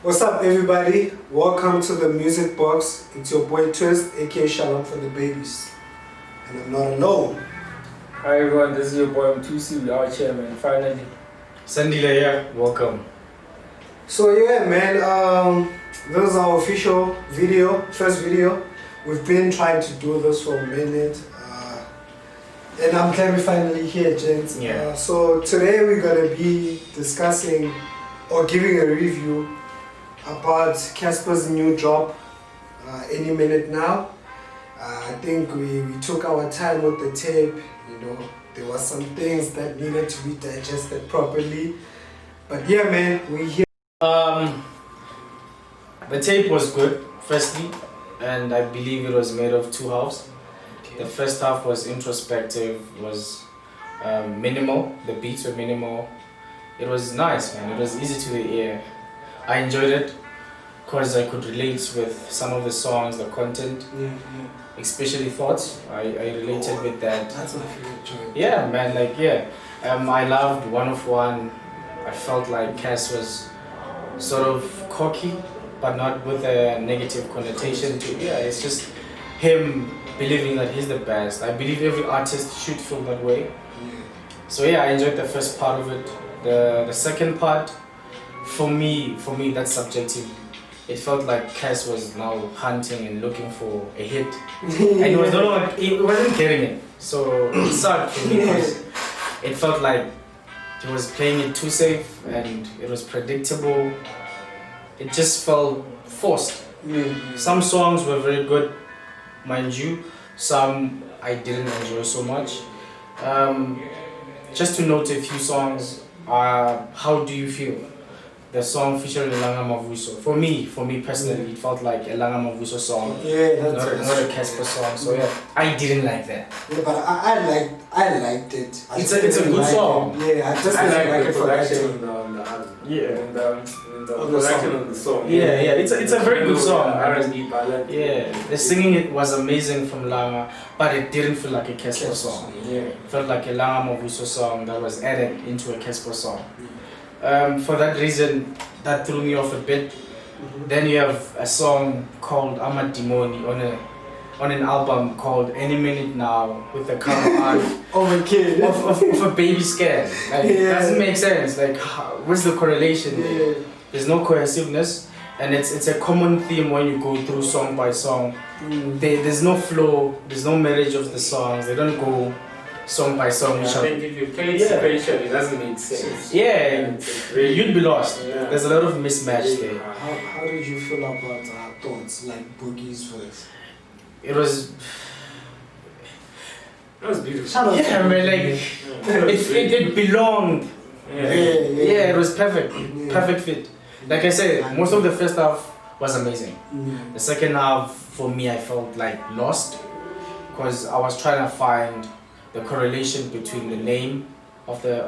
What's up, everybody? Welcome to the Music Box. It's your boy Twist, aka Shalom for the babies. And I'm not alone. Hi everyone, this is your boy M2C, we are chairman, finally. Sandila here, welcome. So yeah, man, this is our official video, first video. We've been trying to do this for a minute. And I'm glad we're finally here, gents. Yeah. So today we're going to be discussing or giving a review about Cassper's new drop, any minute now. I think we took our time with the tape. You know, there were some things that needed to be digested properly. But yeah, man, we here. The tape was good, firstly, and I believe it was made of two halves. Okay. The first half was introspective, was minimal. The beats were minimal. It was nice, man. It was easy to the ear. I enjoyed it because I could relate with some of the songs, the content, especially Thoughts. I related with that. That's my favorite joint. Yeah, man, like, yeah. I loved One of One. I felt like Cass was sort of cocky, but not with a negative connotation to it. Yeah, it's just him believing that he's the best. I believe every artist should feel that way. So yeah, I enjoyed the first part of it. The second part, for me, that's subjective. It felt like Cass was now hunting and looking for a hit, and he wasn't getting it. So it sucked for me because it felt like he was playing it too safe and it was predictable. It just felt forced. Some songs were very good, mind you. Some I didn't enjoy so much. Just to note a few songs. How do you feel? The song featuring Elanga Mavuso. For me personally, it felt like a Elanga Mavuso song. Yeah, not a Cassper song. So yeah, I didn't like that. Yeah, but I liked it. It's a good song. Yeah, I just didn't like it for that. On the album. Yeah. And the production of the song. Yeah, it's a very good song. R&B ballad. Yeah, the singing it was amazing from Langa, but it didn't feel like a Cassper song. Yeah. It felt like a Langa Mavuso song that was added into a Cassper song. For that reason, that threw me off a bit. Then you have a song called Amadimoni on an album called Any Minute Now with a cover art of a baby scared. Like, it doesn't make sense. Like, what's the correlation there? There's no cohesiveness, and it's a common theme when you go through song by song. There's no flow, there's no marriage of the songs. They don't go song by song. I think if you play it sequentially, it doesn't make sense. Yeah, really, you'd be lost. Yeah. There's a lot of mismatch there. How did you feel about Thoughts, like Boogie's verse? It was beautiful. Yeah, man, like it belonged. Yeah, it was perfect. Perfect fit. Like I said, most of the first half was amazing. The second half, for me, I felt like lost because I was trying to find the correlation between the name of the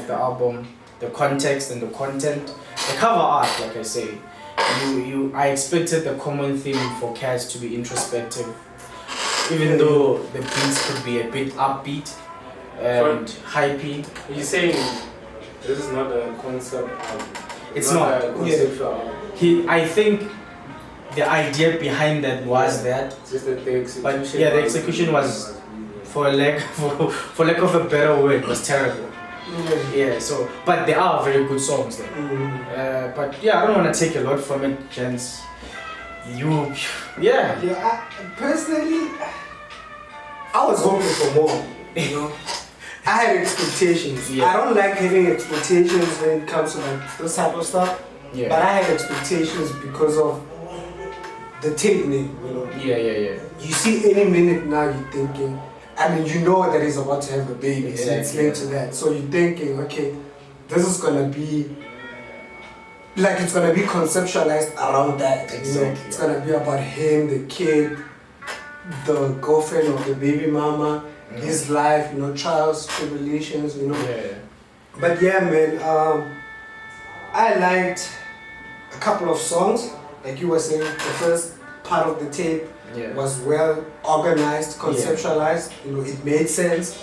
album, the context and the content, the cover art. Like I say, I expected the common theme for Cass to be introspective, even though the beats could be a bit upbeat and hypey. You're saying this is not a concept album? It's not. A conceptual album. I think the idea behind that was that, just that the execution. but yeah, the execution was, for lack of a better word, was terrible. Yeah. So, but there are very good songs there. But yeah, I don't want to take a lot from it, gents. Yeah. Personally, I was hoping for more. You know, I had expectations. I don't like having expectations when it comes to like this type of stuff. But I had expectations because of the tape name. You know. Yeah. You see, any minute now, you're thinking. I mean, you know that he's about to have a baby, and it's linked to that. So you're thinking, okay, this is gonna be like it's gonna be conceptualized around that. Exactly. You know? It's gonna be about him, the kid, the girlfriend of the baby mama, his life, you know, trials, tribulations, you know. Yeah. But yeah, man, I liked a couple of songs, like you were saying. The first part of the tape was well organized, conceptualized. You know, it made sense.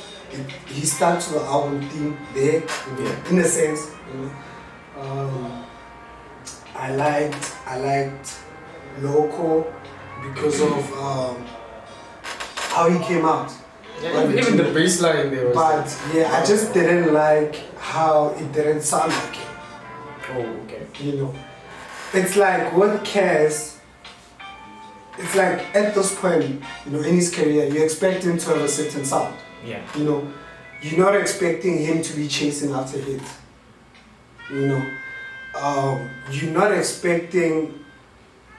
He stuck to the album theme there, in a sense. You know. I liked Loco because of how he came out. Yeah, even the bass line there was. But yeah, I just didn't like how it didn't sound like him. Oh, okay. You know, it's like with Cass, it's like at this point, you know, in his career, you expect him to have a certain sound. Yeah. You know, you're not expecting him to be chasing after hits. You know, you're not expecting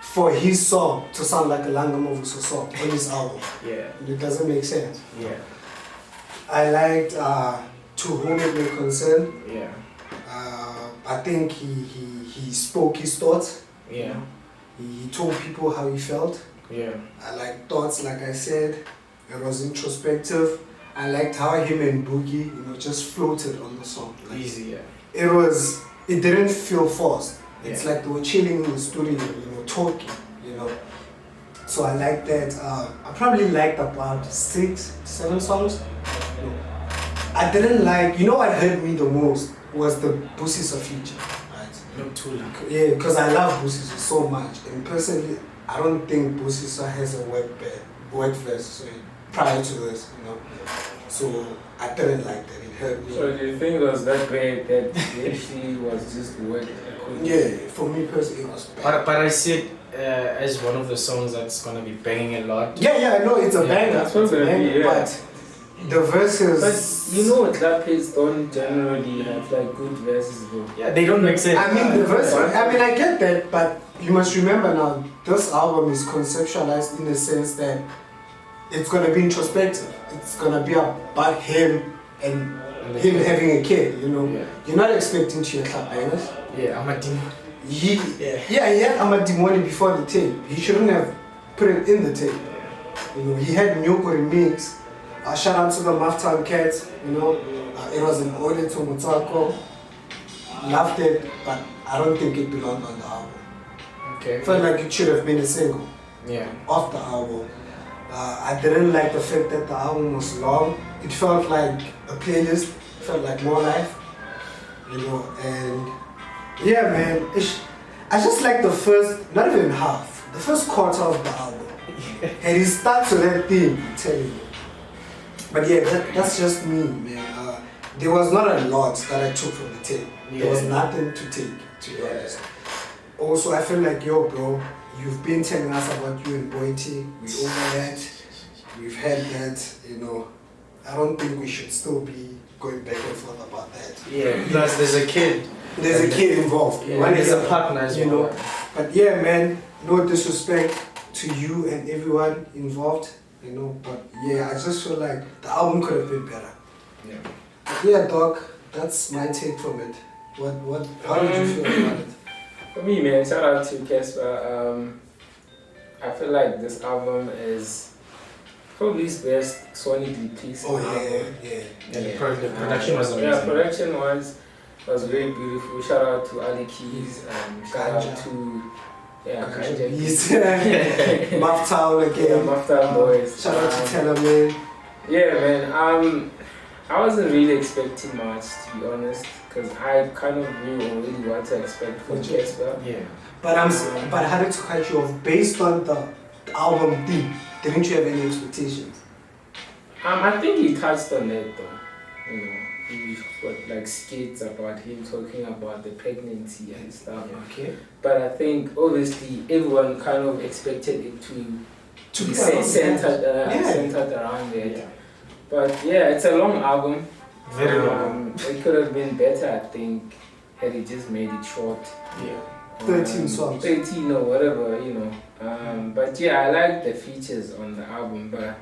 for his song to sound like a Langa Movuso song on his album. Yeah. It doesn't make sense. Yeah. I liked To Whom It May Concern. Yeah. I think he spoke his thoughts. Yeah. He told people how he felt. Yeah. I liked Thoughts, like I said. It was introspective. I liked how him and Boogie, you know, just floated on the song. Like, Easy, yeah. it didn't feel forced. It's Yeah. like they were chilling in the studio, you know, talking, you know. So I like that. I probably liked about 6, 7 songs. You know. I didn't like, you know what hurt me the most was the Busisa feature. Right? Not too long. Yeah, because I love Busisa so much. And personally, I don't think Busisa has a wet verse prior to this, you know. So I didn't like that. It hurt me. So do you think it was that bad that it actually was just wet? Yeah, for me personally, it was bad. But I see it as one of the songs that's gonna be banging a lot. Yeah, I know it's a Yeah, banger. that's what It's a it's gonna be, banger, yeah. but the verses. But you know, club hits don't generally have like good verses though. Yeah, they don't make sense. I mean, the verse. I mean, I get that, but you must remember now, this album is conceptualized in the sense that it's gonna be introspective. It's gonna be about him and him having a kid. You know, Yeah. you're not expecting to hear club bangers. Yeah, I'm a demon. He had Amadimoni before the tape. He shouldn't have put it in the tape. You know, he had Nyoko remix. Shout out to the Maftown Cats. You know, it was an ode to Mutako. Loved it, but I don't think it belonged on the album. Okay. Felt like it should have been a single Yeah. off the album. I didn't like the fact that the album was long. It felt like a playlist. It felt like more life. You know, and yeah, man. I just like the first, not even half, the first quarter of the album. And it starts with that theme, I'm telling you. But yeah, that's just me, man. There was not a lot that I took from the tape. There was nothing to take, to be honest. Also, I feel like, yo, bro, you've been telling us about you and Boity. We over that. We've had that, you know. I don't think we should still be going back and forth about that. Yeah. Plus, there's a kid. There's a kid involved. Yeah, there's a partner as you well. know. But yeah, man, no disrespect to you and everyone involved, you know. But yeah, I just feel like the album could have been better. Yeah. But yeah, Doc, that's my take from it. How did you feel about it? For me, man, shout out to Cassper. I feel like this album is probably his best sonically pleasing album. Yeah. The production was amazing. Yeah, production was very beautiful. Shout out to Ali Keys. Shout out Ganja. to Ganja. He's Maftown again. Yeah, Maftown boys. Shout out to Tellerman. Yeah, man. I wasn't really expecting much, to be honest, because I kind of knew already what to expect from Cassper. Yeah. But I had to cut you off based on the album theme. Didn't you have any expectations? I think he touched on it though. You know, he got like skits about him talking about the pregnancy and stuff. Okay. But I think obviously everyone kind of expected it to be be around centered around that. Yeah. But yeah, it's a long album. Very long. It could have been better, I think, had he just made it short. Yeah. 13 songs. 13 or whatever, you know. But yeah, I like the features on the album, but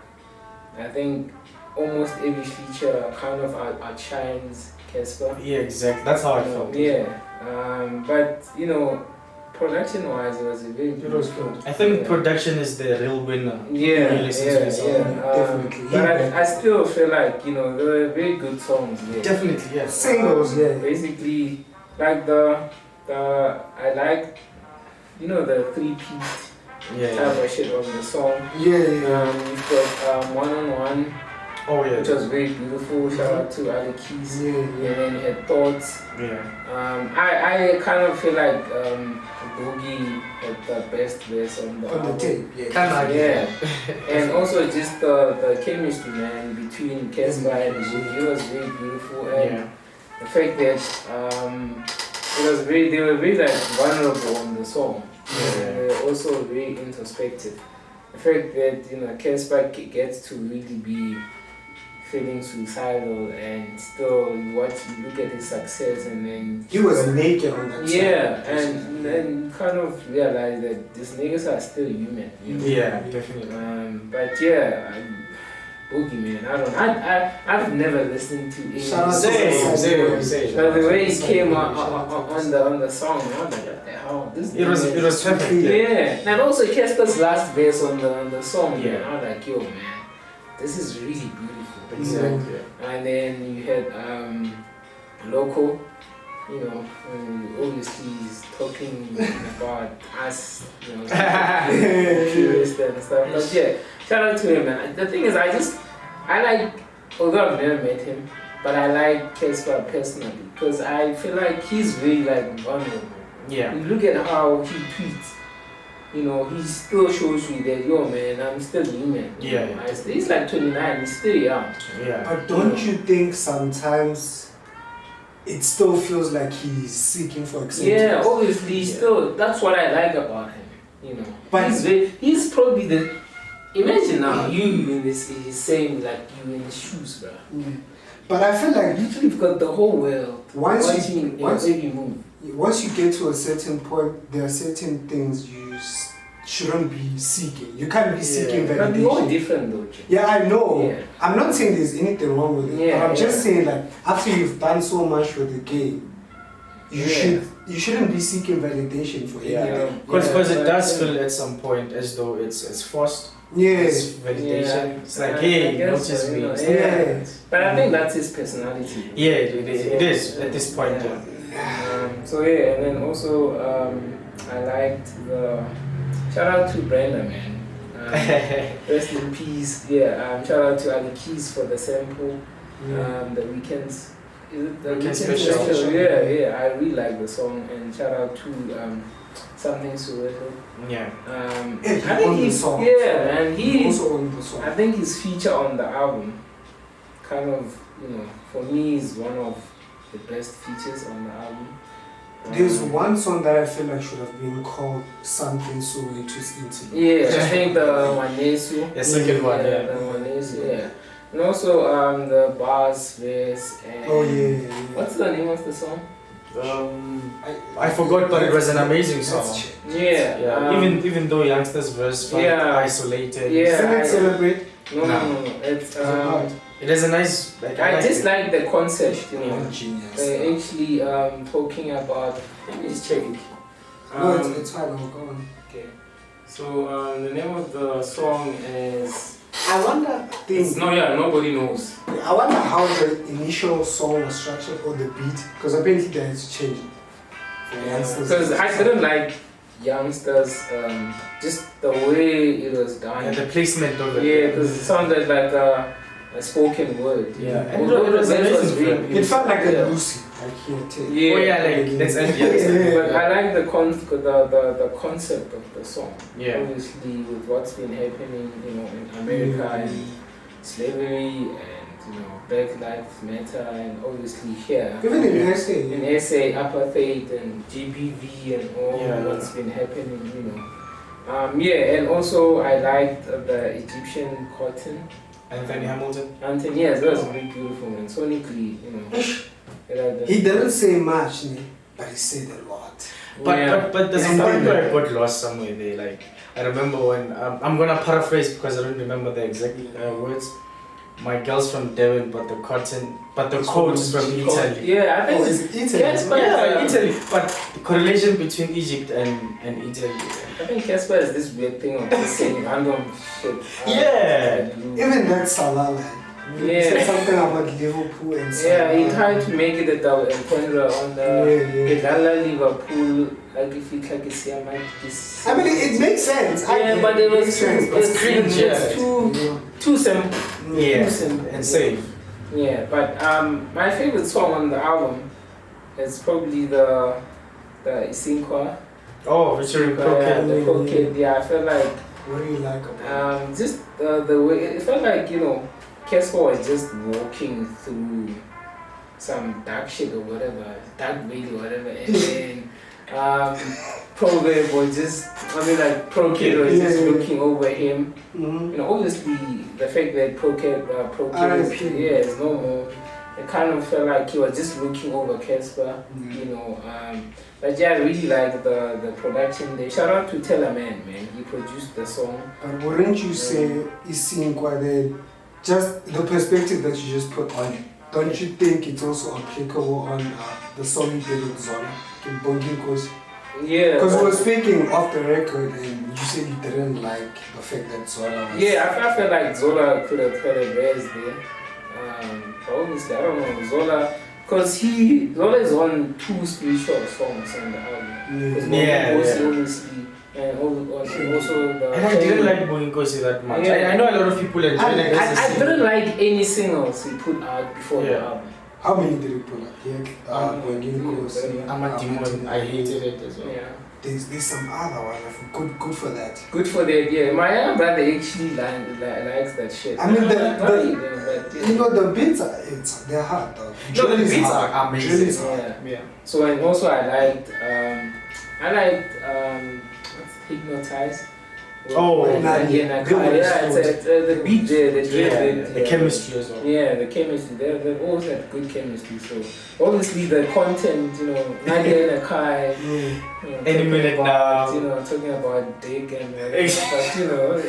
I think almost every feature kind of outshines Cassper. Yeah, exactly. That's how I felt. Yeah. But you know, production wise, it was a very It was good. I think Yeah. production is the real winner. Yeah, When you listen to this album. Definitely. But I still feel like, you know, there were very good songs there. Definitely, yes. Singles, yeah. Basically, like I like, you know, the 3-piece Yeah, type yeah. of shit on the song. Yeah. We've got One on One. Oh yeah. which was very beautiful. Shout out to other keys. Yeah, And then you had Thoughts. Yeah. I kind of feel like Boogie had the best verse on the on the album. tape. Yeah. Yeah, and also just the chemistry, man, between Cassper and Boogie, it was very beautiful, and Yeah. the fact that they were very like vulnerable on the song. Yeah. And they were also very introspective. The fact that Cassper gets to really be feeling suicidal, and still you look at his success, and then He was naked on that song. yeah, and then kind of realize that these niggas are still human. Yeah, definitely. But yeah, Boogie, man, I've never listened to any Shout out to Same. But the way he came on the song, I was like, what the hell? This It was perfect. yeah. And also Casper's last verse on the song, Yeah. man, I was like, yo, man, this is really beautiful. Exactly. And then you had Loco, obviously he's talking about us, curious and stuff. But yeah, shout out to him, man. The thing is, I like, although I've never met him, but I like Cassper personally because I feel like he's very like vulnerable. Yeah. You look at how he tweets. He still shows you that, yo, man, I'm still human. Yeah. He's like 29, he's still young. Yeah. But don't you think sometimes it still feels like he's seeking for acceptance? Yeah, obviously, still, that's what I like about him, But he's probably imagine now, you in this, he's saying like you in his shoes, bro. But I feel like Literally, you've got the whole world watching every move. once you get to a certain point, there are certain things you shouldn't be seeking. You can't be seeking validation. But we're all different though, Jay. Yeah, I know. Yeah. I'm not saying there's anything wrong with it. Yeah, but I'm just yeah. saying like after you've done so much with the game, you shouldn't be seeking validation for anything. Because it does feel at some point as though it's forced. Yeah. It's validation. Yeah. It's like, I hey, guess notice so, me. Yeah. But I think that's his personality. Yeah, it is at this point. Yeah. So yeah, and then also I liked the shout out to Brenda, man. Rest in peace. Yeah. Shout out to Ali Keys for the sample. The weekends. Is it the Weekend weekend special? Yeah. I really like the song, and shout out to something Soweto. Yeah. He I think owned the he's song. and He also owned the song. I think his feature on the album, kind of, for me is one of the best features on the album. There's one song that I feel like should have been called something Soweto's Interview. Yeah, I think the Wanesu. The second one, yeah. The Wanesu, yeah. And also the Bars verse and Oh yeah. what's the name of the song? I forgot, but it was an amazing Let's song. check. Yeah. Yeah. Even though Youngster's verse felt Yeah. isolated. Yeah. Isn't it Celebrate? No. It's It has a nice I just like the concept, Genius. They're actually talking about. Let me just check it. No, it's fine. I'll go on. Okay. So the name of the song is. I wonder. Nobody knows. I wonder how the initial song was structured or the beat, because apparently they had to change it. For Youngsters. Because I didn't like Youngsters, just the way it was done. And the placement of it. Yeah, because it sounded like a spoken word. Yeah. And Although it was the verse was amazing, really bro. It felt like beautiful. a Lucy. Like here, take. Yeah. Oh yeah, like let's end Youngster. But I like the concept of the song. Yeah. Obviously, with what's been happening, in America and slavery and Black Lives Matter, and obviously here. Even in Yeah. SA. In SA, apartheid and GBV and all what's been happening, and also I liked the Egyptian cotton. Anthony Hamilton. Anthony, yes, that was really beautiful, and sonically, He didn't say much, but he said a lot. But there's a And point then- where I got lost somewhere there. Like I remember when I'm gonna paraphrase because I don't remember the exact words. My girl's from Devon, but the coat is from Italy. Yeah, I think Oh, is it Italy? Cassper, Yeah, Italy. But the correlation between Egypt and Italy. I think Cassper is this weird thing of just saying random shit. Yeah. Even that Salah line. He said something about Liverpool and stuff. Yeah, he tried to make it a double entendre on the Liverpool. Like if it like a I mean, it makes sense. Yeah, but it was it's cringe. It's too simple. Yeah, too simple. and safe. Yeah, but my favorite song on the album is probably the Isinkwa. Oh, featuring Crooked. The Crooked. Yeah, I felt like. What do you like about it? Just the way it felt like, you know, Cassper was just walking through some dark shit or whatever, dark veil or whatever, and then Proverb was just, I mean, like Pro Kid was just looking over him. Mm-hmm. You know, obviously the fact that Pro Kid is no more. It kind of felt like he was just looking over Cassper, you know. But yeah, I really like the production there. Shout out to Tellerman, man. He produced the song. But wouldn't you say Isinkwa that just the perspective that you just put on it? Don't you think it's also applicable on the song you did with Zola, in Bonginko's? Yeah. Because we were speaking off the record and you said you didn't like the fact that Zola was... Yeah, I felt like Zola could have put a verse there. But obviously, I don't know, Zola, because Zola is on 2 spiritual songs on the album. Obviously, and also the... And I didn't like Bonginkosi that much. Yeah. I know a lot of people enjoy it. I didn't like any singles he put out before the album. How many did he put out? Bonginkosi. I'm a demon. I hated it as well. Yeah. There's some other one. Good for that. Good for that, yeah. My other brother actually likes that shit. I mean, you know, the beats they're hard though. No, the beats are amazing. Yeah. So and also I liked what's Hypnotized. Oh, it's the beat there, the chemistry as well. Yeah, the chemistry. They've always had good chemistry. So obviously the content, you know, Nadia and Akai, Any minute now, you know, talking about dick and but you know,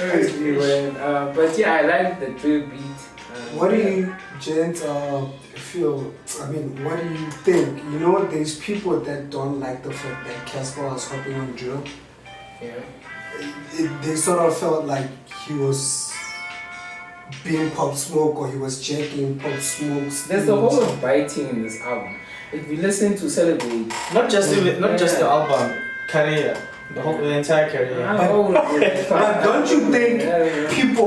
obviously when. But yeah, I like the drill beat. What do you, gent, feel? I mean, what do you think? You know, there's people that don't like the fact that Cassper was hopping on drill. Yeah. They sort of felt like he was being Pop Smoke or he was jacking Pop Smoke's. There's a whole of biting in this album. If you listen to Celebrate, not just the album, career, the entire career. But don't you think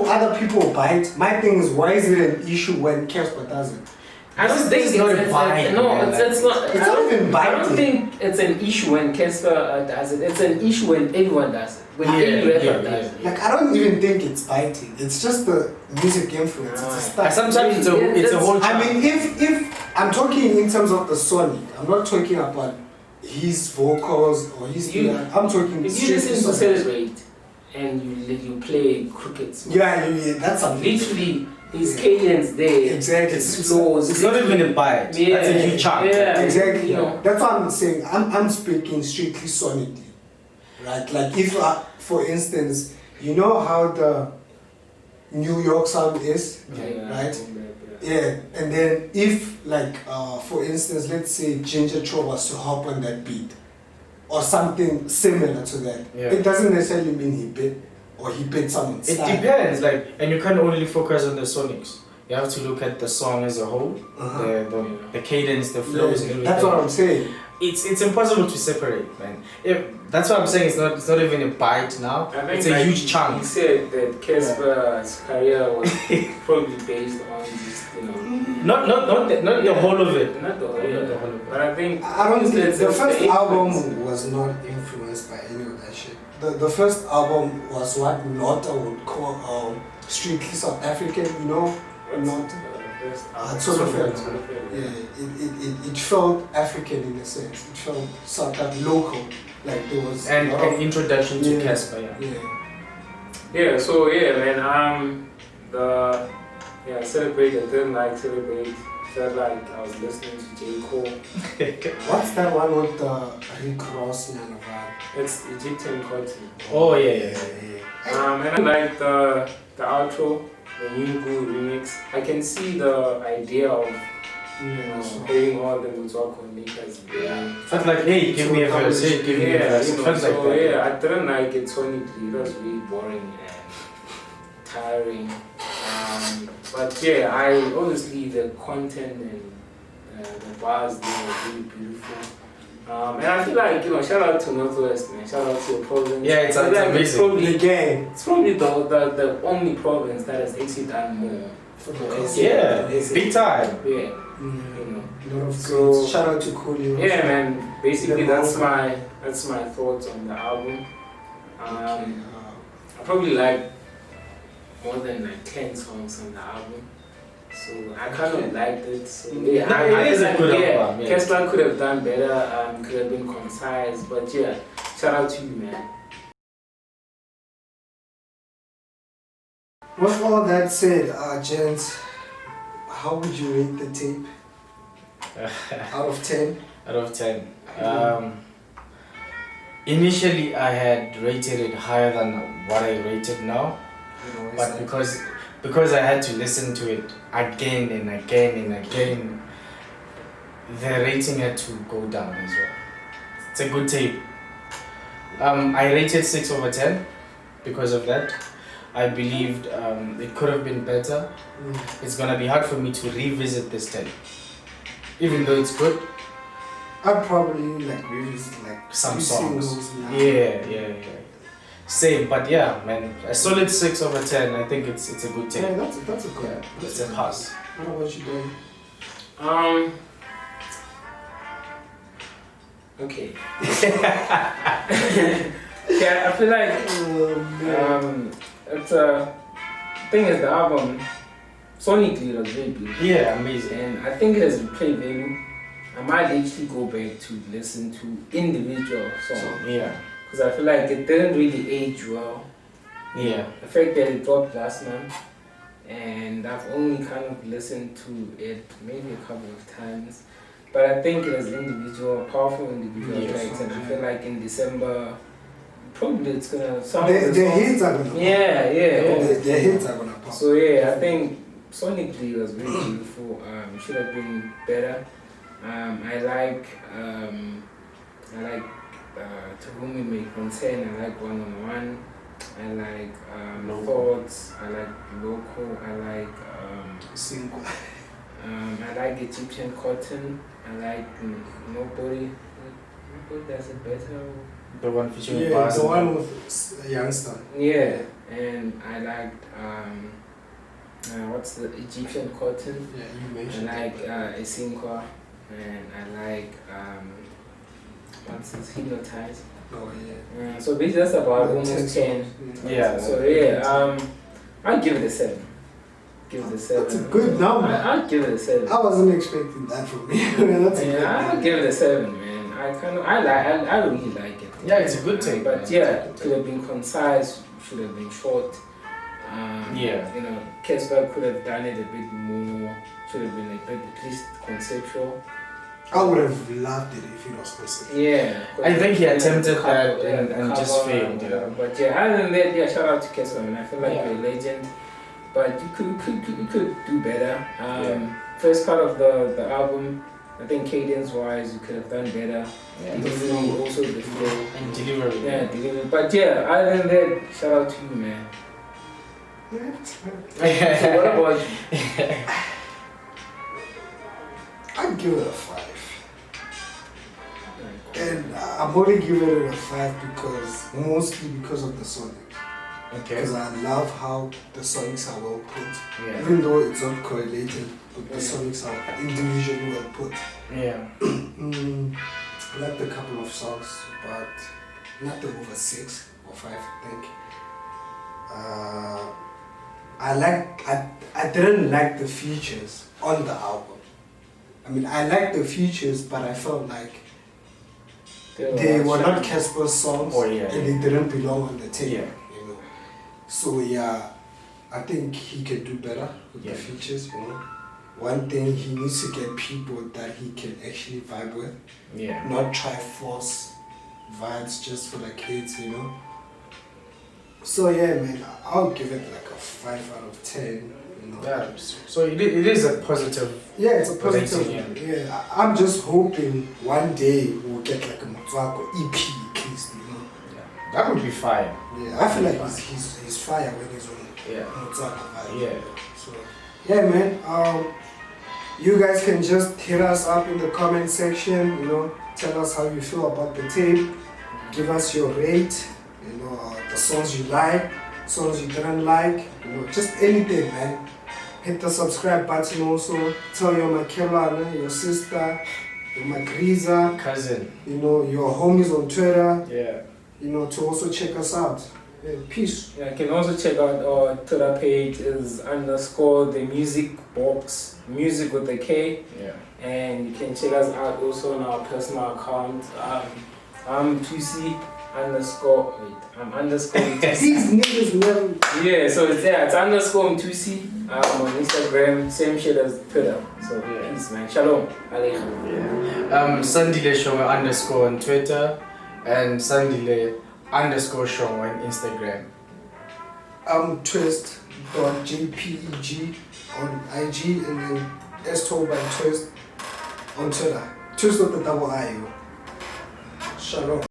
other people bite? My thing is, why is it an issue when Cassper doesn't? I just think it's not a bite. No, it's not. It's not even biting. I don't think it's an issue when Cassper does it. It's an issue when everyone does it. When any rapper does it. Like, I don't even think it's biting. It's just the music influence. It's a style. Sometimes it's a whole. I mean, if I'm talking in terms of the sonic, I'm not talking about his vocals or his. I'm talking. If you listen to Celebrate and you play Crooked Smoke, yeah, that's something. Literally. His cadence there, exactly. His flows. It's not even a bite. Yeah. That's a huge chunk. Yeah. Exactly. You know. That's what I'm saying. I'm speaking strictly sonically, right? Like if, for instance, you know how the New York sound is, right? Yeah. And then if, like, for instance, let's say Ginger Cho was to hop on that beat, or something similar to that, it doesn't necessarily mean he bit. Or he bit someone's It style. depends, like, and you can't only focus on the sonics. You have to look at the song as a whole, the cadence, the flows, and everything. That's what I'm saying. It's impossible to separate, man. That's what I'm saying. It's not even a bite now. It's a huge chunk. He said that Casper's career was probably based on this, you know. Not the whole of it. Not the whole of it. But I think the first album was not influenced by any of that shit. The first album was what Nota would call strictly South African, you know. Sort of it felt African in a sense. It felt sort of local, like there was an introduction to Cassper. So man, Celebrate. I didn't like Celebrate. Felt like I was listening to J. Cole. What's that one with the Rick Ross and It's Egyptian Cotton. Oh yeah. And I like the outro, the new Goo remix. I can see the idea of having all the Mutswako makers. Felt like, hey, give me a verse. Hey, give me a verse. Felt like that. I didn't like it sonically. It was really boring and tiring. But yeah, I honestly the content and the bars they were really beautiful. And I feel like, shout out to Northwest, man. Shout out to your province. Yeah, it's amazing. It's probably the only province that has actually done more for the SA. Yeah, big time. Yeah. So shout out to Coolio. Yeah, man. Basically, that's my thoughts on the album. I probably like more than like 10 songs on the album. So I kind of liked it. So yeah, I it is a good album. Yeah. Cassper could have done better. Could have been concise. But yeah, shout out to you, man. With all that said, gents, how would you rate the tape? Out of 10? Out of 10. Initially, I had rated it higher than what I rated now, but because I had to listen to it again and again and again, the rating had to go down as well. It's a good tape. I rated 6 over 10 because of that. I believed it could have been better. It's gonna be hard for me to revisit this tape, even though it's good. I'd probably revisit some songs. Yeah. Same, but yeah, man, a solid 6 over 10. I think it's a good tape. Yeah, that's a good. It's a pass. What about you, Dan? Okay. Yeah, I feel like it's thing is the album sonically was very beautiful. Yeah, amazing. And I think it has replay value. I might actually go back to listen to individual songs. Yeah. Because I feel like it didn't really age well. Yeah. The fact that it dropped last month, and I've only kind of listened to it maybe a couple of times. But I think it has individual, powerful individual tracks, and I feel like in December, probably it's gonna the hits are gonna yeah. The hits are gonna pop. So yeah, I think sonically it was very beautiful. Should have been better. I like To Whom It May Concern. I like One on One. I like Thoughts. I like Local. I like Single. I like Egyptian Cotton. I like Nobody. Nobody does it better. The one featuring the one with Youngster. Yeah, and I liked what's the Egyptian Cotton. Yeah, you mentioned. I like Isinkwa, and I like what's this Hypnotize. Oh yeah. So basically that's about almost 10. Yeah. So yeah, I'll give it a 7. Give it a 7. That's a good number. I'll give it a 7. I wasn't expecting that from you. That's a good I'll give it a 7, man. I really like it. Yeah, it's a good tape. But yeah, it could have been concise, should have been short. Cassper could have done it a bit more, should have been a bit at least conceptual. I would have loved it if it was conceptual. Yeah. I think he attempted that and just failed. Yeah. But yeah, other than that, yeah, shout out to Cassper, man. I feel like you're a legend. But you could do better. First part of the album, I think cadence-wise, you could have done better. Yeah, delivery, also the flow. And delivery. Yeah, delivery. But yeah, other than that, shout out to you, man. Yeah. So what about you? I'd give it a 5. And I'm only giving it a 5 mostly because of the sonics. Okay. Because I love how the sonics are well put. Yeah. Even though it's not correlated, but the sonics are individually well put. Yeah. I liked a couple of songs, but nothing over 6 or 5, I think. I didn't like the features on the album. I mean, I liked the features, but I felt like they were not Cassper's songs, and they didn't belong on the tape. Yeah. So yeah, I think he can do better with the features. One thing, he needs to get people that he can actually vibe with. Yeah. Not try force vibes just for the kids, So yeah, man, I'll give it like a 5 out of 10. Yeah. So it is a positive. Yeah, it's a positive. rating, Yeah, I'm just hoping one day we'll get like a Motswako EP at least, That would be fire. Yeah, I feel like he's fire when he's on Yeah. WhatsApp. Yeah. So yeah, man. You guys can just hit us up in the comment section. You know, tell us how you feel about the tape. Give us your rate. You know, the songs you like, songs you didn't like. You know, just anything, man. Hit the subscribe button also. Tell your Makelana, your sister, your Magriza, Cousin. you know, your homies on Twitter. Yeah. You know, to also check us out. Yeah, peace. Yeah, you can also check out our Twitter page is _ the music box, music with a K. Yeah. And you can check us out also on our personal account. I'm 2C _ I'm _ These niggas never. Yeah, so it's _ 2C on Instagram, same shit as Twitter. So Yeah. peace, man. Shalom. Aleichem. Yeah. Sandile Show _ on Twitter and Sandile _ show on Instagram. I'm twist.jpeg on IG and then S by twist on Twitter. Twist with the double I. Shalom.